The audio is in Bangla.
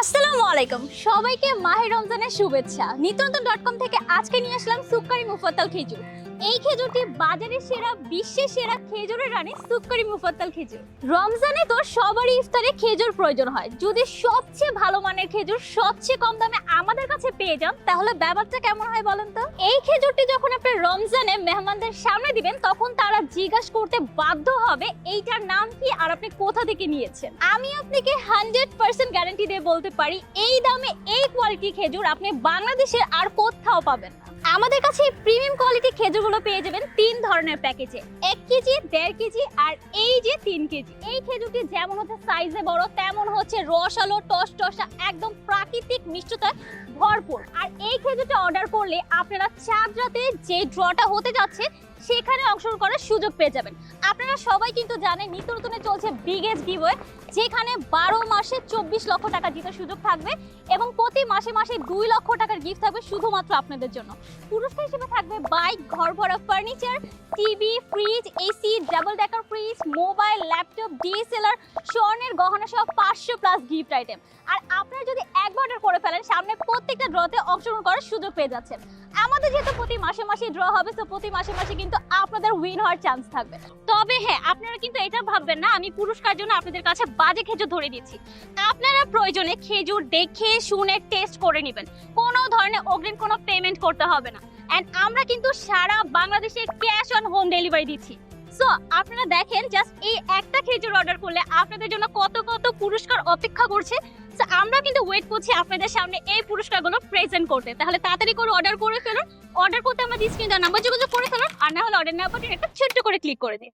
আসসালামু আলাইকুম, সবাইকে মাহে রমজানের শুভেচ্ছা। নিত্যনতুন.com থেকে আজকে নিয়ে আসলাম সুক্কারি মুফাত্তাল খেজুর। এই খেজুরটি বাজারের সেরা, বিশ্বের সেরা খেজুরের রানী সুক্কারি মুফাত্তাল খেজুর। রমজানে তো সবারই ইফতারে খেজুর প্রয়োজন হয়। যদি সবচেয়ে ভালো মানের খেজুর সবচেয়ে কম দামে আমাদের কাছে পেয়ে যান, তাহলে ব্যাপারটা কেমন হয় বলেন তো? এই খেজুরটি যখন আপনি রমজানে মেহমানদের সামনে দিবেন, তখন তারা জিজ্ঞাসা করতে বাধ্য হবে এইটার নাম কি আর আপনি কোথা থেকে নিয়েছেন। আমি আপনাকে 100% গ্যারান্টি দিয়ে বলতে পারি, এই দামে এই কোয়ালিটি খেজুর আপনি বাংলাদেশের আর কোথাও পাবেন না। আমাদের কাছে প্রিমিয়াম কোয়ালিটি খেজুরগুলো পেয়ে যাবেন 3 ধরনের প্যাকেজে, 1 কেজি, 1.5 কেজি আর এই যে 3 কেজি। এই খেজুরটি যেমন হচ্ছে সাইজে বড়, তেমন হচ্ছে রসালো, টসটসা, একদম প্রাকৃতিক মিষ্টতায় ভরপুর। আর এই খেজুরটা অর্ডার করলে আপনারা চাঁদ রাতে যে ড্রটা হতে যাচ্ছে সেখানে অংশগ্রহণ করার সুযোগ পেয়ে যাবেন। আপনারা সবাই কিন্তু জানেন নিত্য নতুনে চলছে বিগেস্ট গিভওয়ে, যেখানে 12 মাসে 24 লক্ষ টাকা জেতার সুযোগ থাকবে এবং প্রতি মাসে মাসে 2 লক্ষ টাকার গিফট থাকবে শুধুমাত্র আপনাদের জন্য। পুরস্কার হিসেবে থাকবে বাইক, ঘর ভরা furniture, TV, fridge, AC, double decker fridge, mobile, laptop, DSLR, স্বর্ণের গহনা সহ 500+ গিফট আইটেম। আর আপনারা যদি একবার অর্ডার করে ফেলেন, সামনে প্রত্যেকটা ড্রতে অংশগ্রহণ করার সুযোগ পেয়ে যাচ্ছেন। আমাদের যেহেতু প্রতি মাসে মাসে ড্র হবে, তো প্রতি মাসে মাসে কিন্তু আপনাদের উইন হওয়ার চান্স থাকবে। তবে হ্যাঁ, আপনারা কিন্তু এটা ভাববেন না আমি পুরস্কার জন্য আপনাদের কাছে বাজে খেজুর ধরে দিচ্ছি। আপনারা প্রয়োজনে খেজুর দেখে শুনে টেস্ট করে নেবেন, কোনো ধরনের অগ্রিম কোনো পেমেন্ট করতে হবে না। এন্ড আমরা কিন্তু সারা বাংলাদেশে ক্যাশ অন হোম ডেলিভারি দিচ্ছি। সো আপনারা দেখেন, জাস্ট এই একটা খেজুর অর্ডার করলে আপনাদের জন্য কত কত পুরস্কার অপেক্ষা করছে। সো আমরা কিন্তু ওয়েট করছি আপনাদের সামনে এই পুরস্কারগুলো প্রেজেন্ট করতে। তাহলে তাড়াতাড়ি করে অর্ডার করে ফেলুন। অর্ডার করতে আমাদের স্ক্রিনে নাম্বার যোগাযোগ করে ফেলুন, আর না হলে অর্ডার নেওয়ার পর একটা ছোট্ট করে ক্লিক করে দিন।